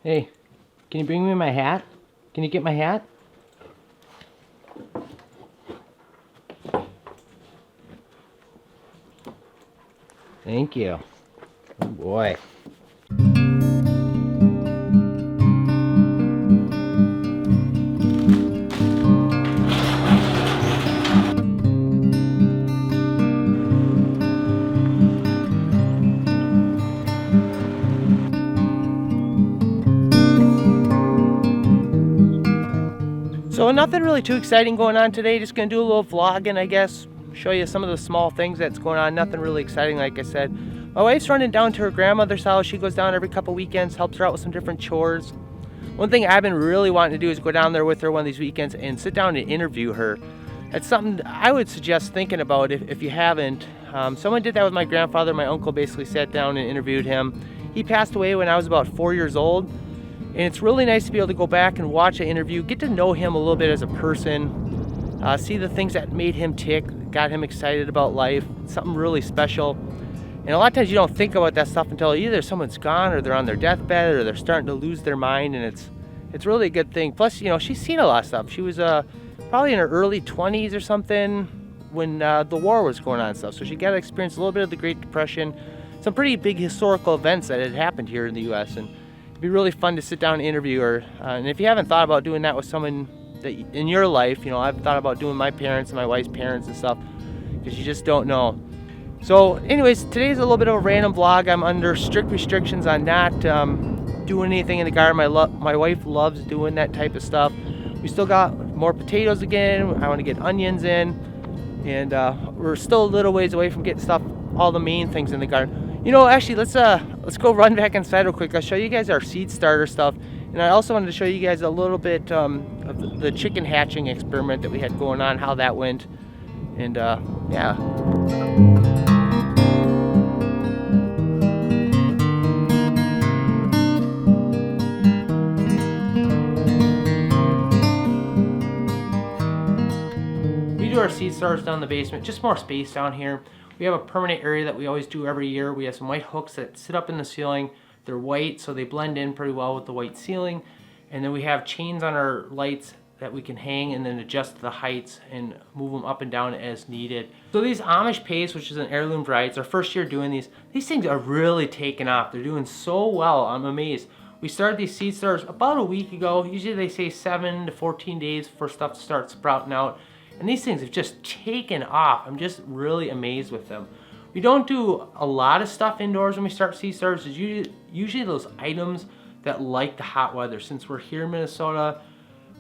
Hey, can you bring me my hat? Can you get my hat? Thank you. Oh boy. So nothing really too exciting going on today. Just gonna do a little vlogging, I guess. Show you some of the small things that's going on. Nothing really exciting, like I said. My wife's running down to her grandmother's house. She goes down every couple weekends, helps her out with some different chores. One thing I've been really wanting to do is go down there with her one of these weekends and sit down and interview her. That's something I would suggest thinking about if you haven't. Someone did that with my grandfather. My uncle basically sat down and interviewed him. He passed away when I was about 4 years old. And it's really nice to be able to go back and watch an interview, get to know him a little bit as a person, see the things that made him tick, got him excited about life, something really special. And a lot of times you don't think about that stuff until either someone's gone or they're on their deathbed or they're starting to lose their mind, and it's really a good thing. Plus, you know, she's seen a lot of stuff. She was probably in her early 20s or something when the war was going on and stuff. So she got to experience a little bit of the Great Depression, some pretty big historical events that had happened here in the U.S., and be really fun to sit down and interview her. And if you haven't thought about doing that with someone that in your life, you know, I've thought about doing my parents and my wife's parents and stuff, because you just don't know. So anyways, today's a little bit of a random vlog. I'm under strict restrictions on not doing anything in the garden. My wife loves doing that type of stuff. We still got more potatoes again. I want to get onions in, and we're still a little ways away from getting all the main things in the garden. You know, actually, let's go run back inside real quick. I'll show you guys our seed starter stuff, and I also wanted to show you guys a little bit of the chicken hatching experiment that we had going on, how that went, and yeah. We do our seed starters down in the basement, just more space down here. We have a permanent area that we always do every year. We have some white hooks that sit up in the ceiling. They're white, so they blend in pretty well with the white ceiling. And then we have chains on our lights that we can hang and then adjust the heights and move them up and down as needed. So these Amish Pace, which is an heirloom variety, it's our first year doing these. These things are really taking off. They're doing so well. I'm amazed. We started these seed starters about a week ago. Usually they say 7 to 14 days for stuff to start sprouting out. And these things have just taken off. I'm just really amazed with them. We don't do a lot of stuff indoors when we start seed starters. It's usually those items that like the hot weather. Since we're here in Minnesota,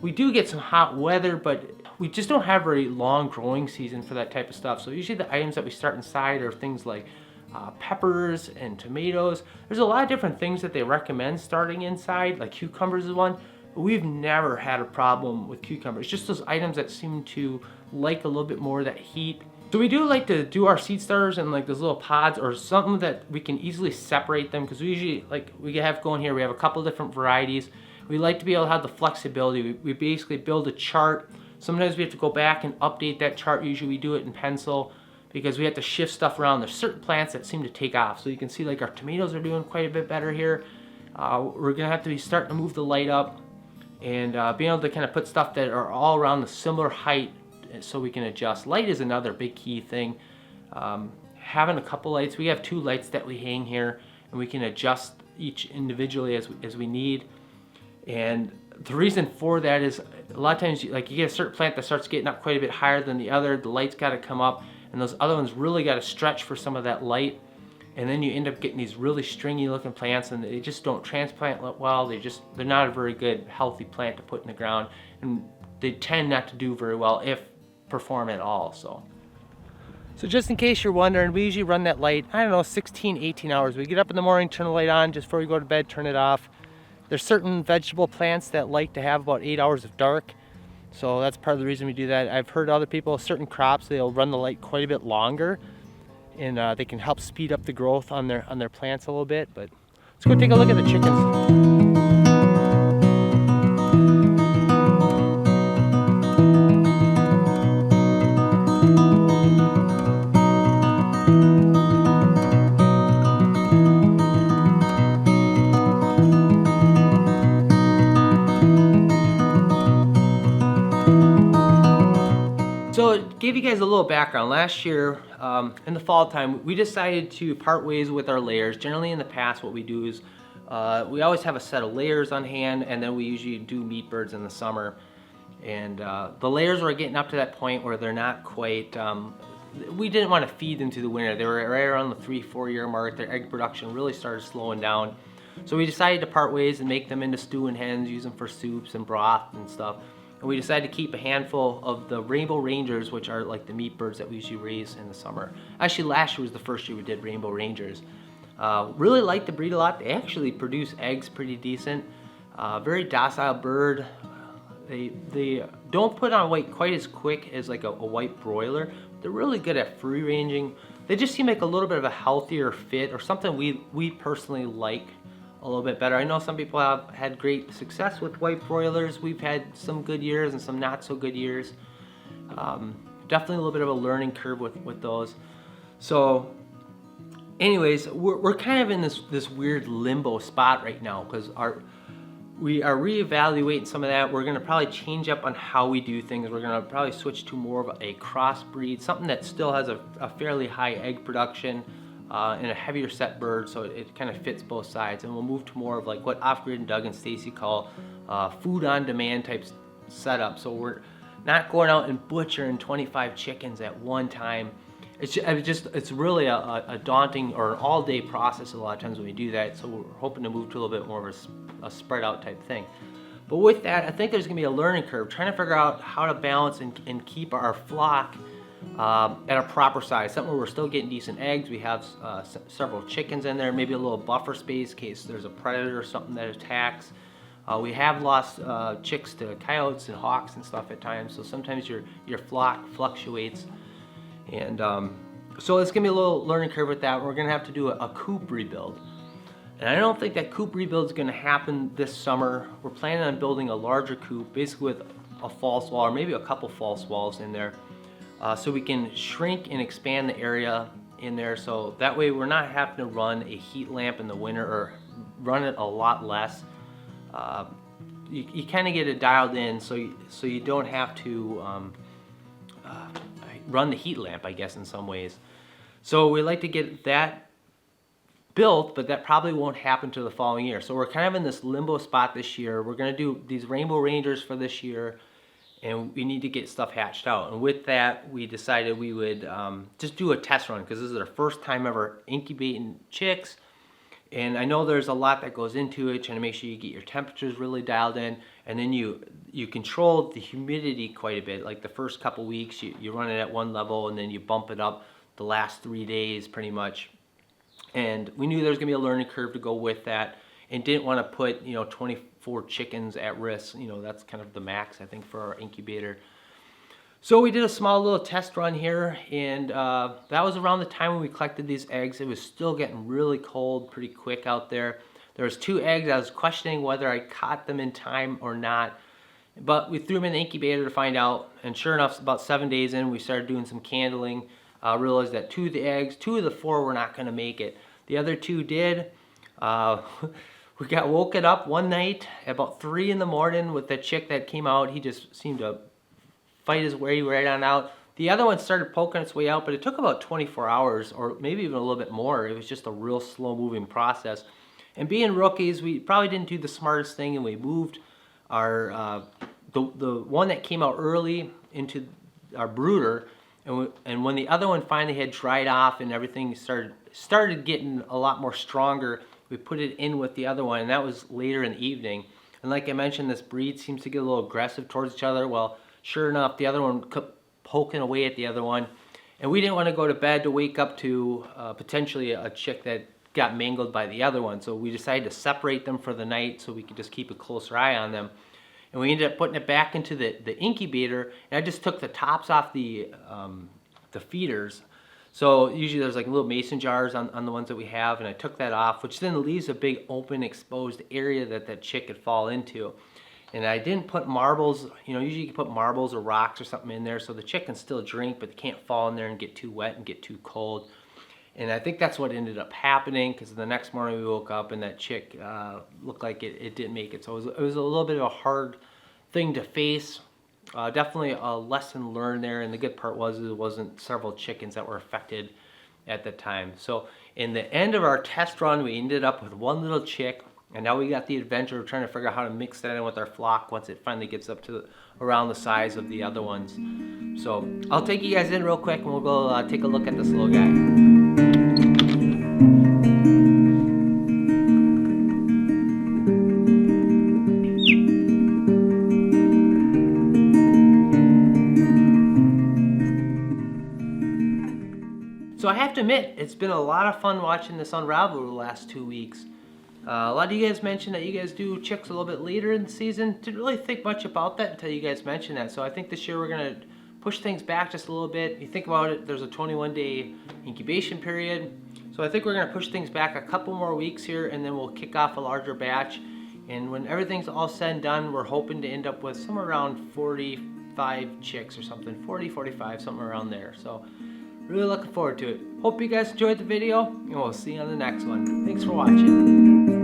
we do get some hot weather, but we just don't have a very long growing season for that type of stuff. So usually the items that we start inside are things like peppers and tomatoes. There's a lot of different things that they recommend starting inside, like cucumbers is one. We've never had a problem with cucumbers. Just those items that seem to like a little bit more of that heat. So we do like to do our seed starters in like those little pods or something that we can easily separate them, because we usually, like we have going here, we have a couple different varieties. We like to be able to have the flexibility. We basically build a chart. Sometimes we have to go back and update that chart. Usually we do it in pencil because we have to shift stuff around. There's certain plants that seem to take off. So you can see like our tomatoes are doing quite a bit better here. We're gonna have to be starting to move the light up and being able to kind of put stuff that are all around the similar height so we can adjust. Light is another big key thing. Having a couple lights, we have 2 lights that we hang here, and we can adjust each individually as we need. And the reason for that is a lot of times you get a certain plant that starts getting up quite a bit higher than the other. The light's got to come up, and those other ones really got to stretch for some of that light. And then you end up getting these really stringy looking plants, and they just don't transplant well. They're not a very good healthy plant to put in the ground, and they tend not to do very well, if perform at all. So just in case you're wondering, we usually run that light, I don't know, 16, 18 hours. We get up in the morning, turn the light on just before we go to bed, turn it off. There's certain vegetable plants that like to have about 8 hours of dark. So that's part of the reason we do that. I've heard other people, certain crops, they'll run the light quite a bit longer, and they can help speed up the growth on their plants a little bit. But let's go take a look at the chickens. give you guys a little background. Last year, in the fall time, we decided to part ways with our layers. Generally in the past, what we do is we always have a set of layers on hand, and then we usually do meat birds in the summer. And the layers were getting up to that point where they're not quite, we didn't want to feed them to the winter. They were right around the 3-4 year mark. Their egg production really started slowing down. So we decided to part ways and make them into stewing hens, use them for soups and broth and stuff. And we decided to keep a handful of the Rainbow Rangers, which are like the meat birds that we usually raise in the summer. Actually, last year was the first year we did Rainbow Rangers. Really like the breed a lot. They actually produce eggs pretty decent. Very docile bird. They don't put on weight quite as quick as like a white broiler. They're really good at free ranging. They just seem like a little bit of a healthier fit, or something we personally like a little bit better. I know some people have had great success with white broilers. We've had some good years and some not so good years. Definitely a little bit of a learning curve with those. So anyways, we're kind of in this weird limbo spot right now, because we are reevaluating some of that. We're going to probably change up on how we do things. We're going to probably switch to more of a crossbreed, something that still has a fairly high egg production, and a heavier set bird, so it kind of fits both sides. And we'll move to more of like what Off-Grid and Doug and Stacy call food on demand type setup. So we're not going out and butchering 25 chickens at one time. It's really a daunting or an all-day process a lot of times when we do that. So we're hoping to move to a little bit more of a spread out type thing. But with that, I think there's gonna be a learning curve, trying to figure out how to balance and keep our flock at a proper size, something where we're still getting decent eggs. We have several chickens in there, maybe a little buffer space in case there's a predator or something that attacks. We have lost chicks to coyotes and hawks and stuff at times, so sometimes your flock fluctuates. And so it's gonna be a little learning curve with that. We're gonna have to do a coop rebuild. And I don't think that coop rebuild is gonna happen this summer. We're planning on building a larger coop, basically with a false wall, or maybe a couple false walls in there. So we can shrink and expand the area in there, so that way we're not having to run a heat lamp in the winter, or run it a lot less. You kind of get it dialed in, so you don't have to run the heat lamp, I guess, in some ways. So we like to get that built, but that probably won't happen till the following year. So we're kind of in this limbo spot this year. We're going to do these Rainbow Rangers for this year, and we need to get stuff hatched out. And with that, we decided we would just do a test run, because this is our first time ever incubating chicks. And I know there's a lot that goes into it, trying to make sure you get your temperatures really dialed in, and then you control the humidity quite a bit. Like the first couple weeks, you run it at one level, and then you bump it up the last 3 days pretty much. And we knew there was gonna be a learning curve to go with that, and didn't want to put 24 chickens at risk. That's kind of the max, I think, for our incubator. So we did a small little test run here, and that was around the time when we collected these eggs. It was still getting really cold pretty quick out there. There was 2 eggs. I was questioning whether I caught them in time or not, but we threw them in the incubator to find out. And sure enough, about 7 days in, we started doing some candling. Realized that 2 of the eggs, 2 of the 4 were not going to make it. The other 2 did. We got woken up one night at about 3 in the morning with the chick that came out. He just seemed to fight his way right on out. The other one started poking its way out, but it took about 24 hours, or maybe even a little bit more. It was just a real slow moving process. And being rookies, we probably didn't do the smartest thing, and we moved our the one that came out early into our brooder. And when the other one finally had dried off and everything started getting a lot more stronger, we put it in with the other one, and that was later in the evening. And like I mentioned, this breed seems to get a little aggressive towards each other. Well, sure enough, the other one kept poking away at the other one. And we didn't want to go to bed to wake up to potentially a chick that got mangled by the other one. So we decided to separate them for the night so we could just keep a closer eye on them. And we ended up putting it back into the incubator, and I just took the tops off the feeders. So usually there's like little mason jars on the ones that we have, and I took that off, which then leaves a big open exposed area that chick could fall into. And I didn't put marbles. Usually you can put marbles or rocks or something in there so the chick can still drink, but they can't fall in there and get too wet and get too cold. And I think that's what ended up happening, because the next morning we woke up and that chick looked like it didn't make it. So it was a little bit of a hard thing to face. definitely a lesson learned there, and the good part was it wasn't several chickens that were affected at the time. So in the end of our test run, we ended up with one little chick, and now we got the adventure of trying to figure out how to mix that in with our flock once it finally gets up to around the size of the other ones. So I'll take you guys in real quick and we'll go take a look at this little guy. So I have to admit, it's been a lot of fun watching this unravel over the last 2 weeks. A lot of you guys mentioned that you guys do chicks a little bit later in the season. Didn't really think much about that until you guys mentioned that. So I think this year we're going to push things back just a little bit. If you think about it, there's a 21-day incubation period. So I think we're going to push things back a couple more weeks here, and then we'll kick off a larger batch. And when everything's all said and done, we're hoping to end up with somewhere around 45 chicks or something. 40, 45, something around there. So really looking forward to it. Hope you guys enjoyed the video, and we'll see you on the next one. Thanks for watching.